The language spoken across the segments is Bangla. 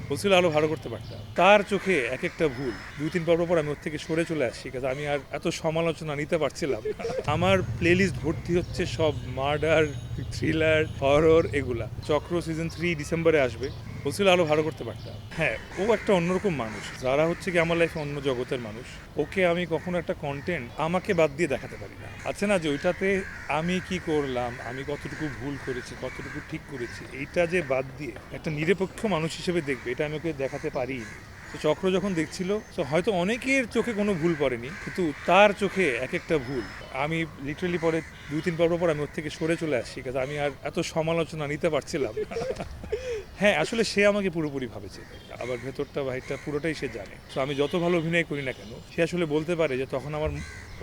বলছিল আরো ভালো করতে পারতাম। তার চোখে এক একটা ভুল ২-৩ পর্ব পর আমি ওর থেকে সরে চলে আসছি, কারণ আমি আর এত সমালোচনা নিতে পারছিলাম না। আমার প্লেলিস্ট ভর্তি হচ্ছে সব মার্ডার, থ্রিলার, হরর এগুলা। চক্র সিজন 3 ডিসেম্বরে আসবে। বলছিল আরো ভালো করতে পারতাম। হ্যাঁ, ও একটা অন্যরকম মানুষ, যারা হচ্ছে কি আমার লাইফে অন্য জগতের মানুষ। ওকে আমি কখনো একটা কন্টেন্ট আমাকে বাদ দিয়ে দেখাতে পারি না। আছে না যে ওইটাতে আমি কি করলাম, আমি কতটুকু ভুল করেছি, কতটুকু ঠিক করেছি, এইটা যে বাদ দিয়ে একটা নিরপেক্ষ মানুষ হিসেবে দেখবে, এটা আমি ওকে দেখাতে পারি। তো চক্র যখন দেখছিল, তো হয়তো অনেকের চোখে কোনো ভুল পড়েনি, কিন্তু তার চোখে এক একটা ভুল। আমি লিটারালি পরে ২-৩ পর্ব পর আমি ওর থেকে সরে চলে আসছি, কারণ আমি আর এত সমালোচনা নিতে পারছিলাম না। হ্যাঁ, আসলে সে আমাকে পুরোপুরি ভাবে চেনে, আবার ভেতরটা বাহিরটা পুরোটাই সে জানে। তো আমি যত ভালো অভিনয় করি না কেন, সে আসলে বলতে পারে যে তখন আমার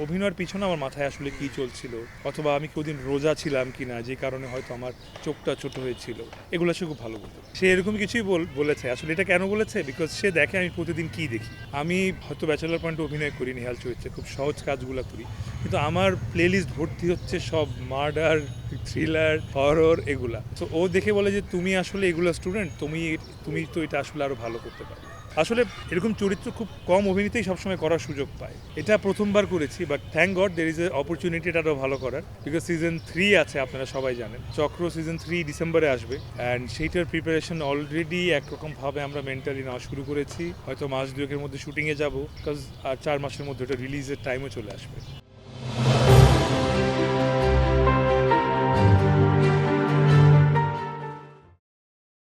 অভিনয়ের পিছনে আমার মাথায় আসলে কি চলছিল, অথবা আমি কোনদিন রোজা ছিলাম কিনা, যে কারণে হয়তো আমার চোখটা ছোট হয়েছিল। এগুলো সে খুব ভালো বলতে পারে। সে এরকম কিছুই বলেছে। আসলে এটা কেন বলেছে, বিকজ সে দেখে আমি প্রতিদিন কি দেখি। আমি হয়তো ব্যাচেলার পয়েন্টে অভিনয় করি, নেহাল চরিত্রে খুব সহজ কাজগুলো করি, কিন্তু আমার প্লেলিস্ট ভর্তি হচ্ছে সব মার্ডার, থ্রিলার, হরর এগুলা। তো ও দেখে বলে যে তুমি আসলে এগুলো স্টুডেন্ট, তুমি তুমি তো এটা আসলে আরো ভালো করতে পারো। আসলে এরকম চরিত্র খুব কম অভিনেতাই সবসময় করার সুযোগ পায়। এটা প্রথমবার করেছি, but thank god there is a opportunity এটা আরও ভালো করার, বিকজ সিজন 3 আছে, আপনারা সবাই জানেন। চক্র সিজন 3 ডিসেম্বরে আসবে, অ্যান্ড সেইটার প্রিপারেশন অলরেডি একরকমভাবে আমরা মেন্টালি নেওয়া শুরু করেছি। হয়তো মাস দুয়েকের মধ্যে শুটিংয়ে যাবো, বিকজ আর 4 মাসের মধ্যে ওটা রিলিজের টাইমও চলে আসবে।